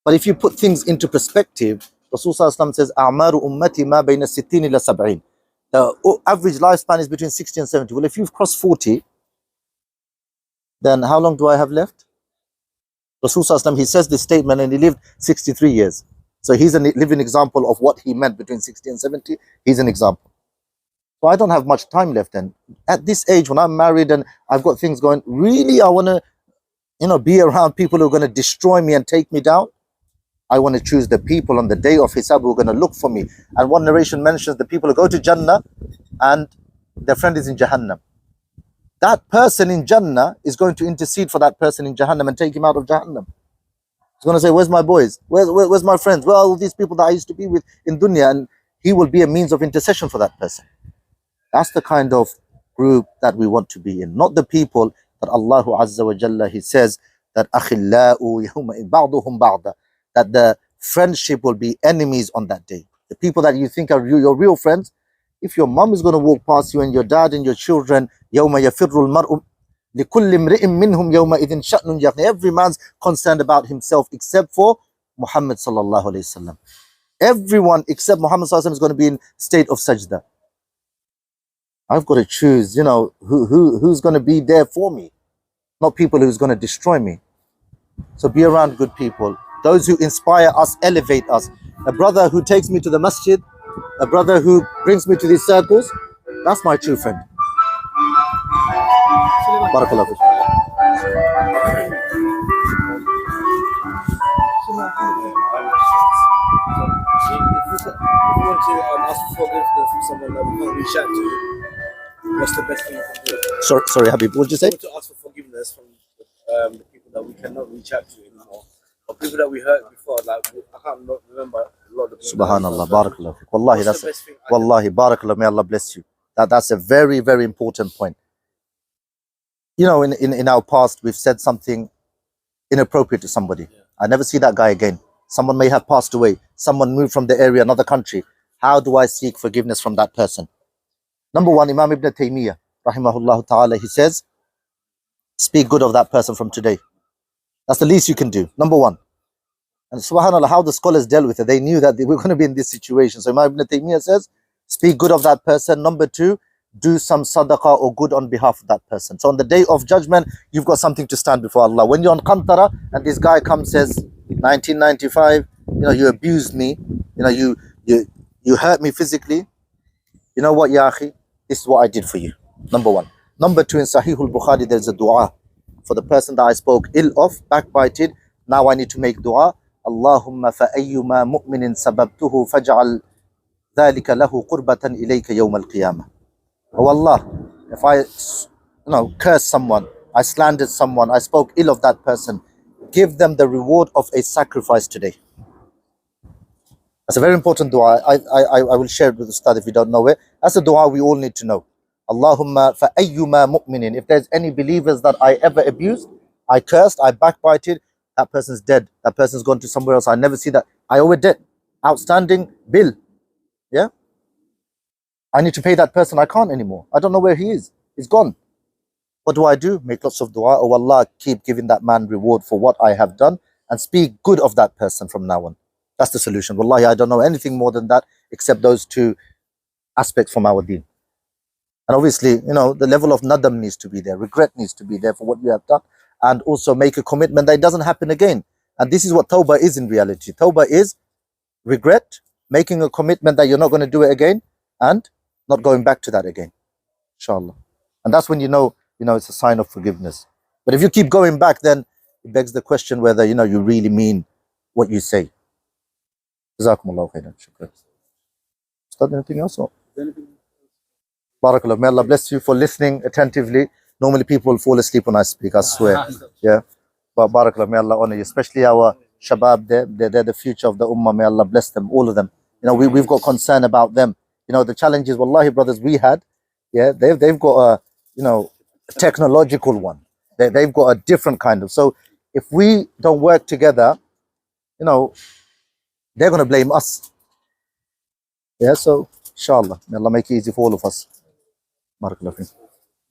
But if you put things into perspective, Rasul says, "A'maru ummati ma bayna sittin ila sab'in." The average lifespan is between 60 and 70. Well, if you've crossed 40, then how long do I have left? Rasul he says this statement and he lived 63 years. So he's a living example of what he meant between 60 and 70. He's an example. So I don't have much time left then. At this age, when I'm married and I've got things going, really I want to, you know, be around people who are going to destroy me and take me down. I want to choose the people on the day of Hisab who are going to look for me. And one narration mentions the people who go to Jannah and their friend is in Jahannam. That person in Jannah is going to intercede for that person in Jahannam and take him out of Jahannam. He's going to say, where's my boys? Where's my friends? Where are all these people that I used to be with in dunya? And he will be a means of intercession for that person. That's the kind of group that we want to be in. Not the people that Allah Azza wa Jalla, he says that أَخِلَّاءُ يَوْمَئِذٍ بَعْضُهُمْ بَعْضًا, that the friendship will be enemies on that day. The people that you think are your real friends, if your mom is going to walk past you and your dad and your children, يَوْمَ يَفِرُّ الْمَرْءُ لِكُلِّ امْرِئٍ مِّنْهُمْ يَوْمَئِذٍ شَأْنٌ يَغْنِي. Every man's concerned about himself except for Muhammad sallallahu alayhi wasallam. Everyone except Muhammad sallallahu alayhi wasallam is going to be in state of sajda. I've got to choose, you know, who's going to be there for me, not people who's going to destroy me. So be around good people. Those who inspire us, elevate us. A brother who takes me to the masjid, a brother who brings me to these circles, that's my true friend. Barakallah. So if you want to ask for forgiveness from someone that we can't reach out to, what's the best thing you can do? Sorry, Habib, what did you say? If you want to ask for forgiveness from the people that we cannot reach out to anymore, or people that we hurt before, like I can't remember a lot of people. Subhanallah, barakallah. Wallahi, that's wallahi, barakallah, may Allah bless you. That's a very, very important point. You know, in our past, we've said something inappropriate to somebody. Yeah. I never see that guy again. Someone may have passed away. Someone moved from the area, another country. How do I seek forgiveness from that person? Number one, Imam Ibn Taymiyyah, rahimahullah ta'ala, he says, speak good of that person from today. That's the least you can do. Number one. And subhanAllah, how the scholars dealt with it. They knew that they were going to be in this situation. So Imam Ibn Taymiyyah says, speak good of that person. Number two, do some sadaqah or good on behalf of that person. So on the day of judgment, you've got something to stand before Allah. When you're on Qantara and this guy comes says, 1995, you know, you abused me, you know, you hurt me physically. You know what, ya akhi? This is what I did for you. Number one. Number two, in Sahihul Bukhari, there's a dua for the person that I spoke ill of, backbited. Now I need to make dua. اللهم فأيما مؤمن سببته فاجعل ذلك له قربة إليك يوم القيامة. Oh Allah, if I cursed someone, I slandered someone, I spoke ill of that person, give them the reward of a sacrifice today. That's a very important dua. I will share it with the Ustad if you don't know it. That's a dua we all need to know. Allahumma fa'ayyuma mu'minin. If there's any believers that I ever abused, I cursed, I backbited, that person's dead. That person's gone to somewhere else. I never see that. I owe a debt. Outstanding bill. Yeah? I need to pay that person. I can't anymore. I don't know where he is. He's gone. What do? Make lots of dua. Oh Allah, keep giving that man reward for what I have done and speak good of that person from now on. That's the solution. Wallahi, I don't know anything more than that except those two aspects from our deen. And obviously, the level of nadam needs to be there. Regret needs to be there for what you have done. And also make a commitment that it doesn't happen again. And this is what tawbah is in reality. Tawbah is regret, making a commitment that you're not going to do it again, and not going back to that again. Inshallah. And that's when you know it's a sign of forgiveness. But if you keep going back, then it begs the question whether, you really mean what you say. Jazakumullahu khairan. Shukran. Ustad, anything else? Barakallah. May Allah bless you for listening attentively. Normally people fall asleep when I speak, I swear. Yeah. But Barakallah, may Allah honor you. Especially our shabab, they're the future of the ummah. May Allah bless them, all of them. We've got concern about them. The challenges, wallahi brothers, we had, yeah, they've got a technological one. They've got a different kind of. So if we don't work together, they're going to blame us. Yeah, so inshallah, may Allah make it easy for all of us. Barakallah.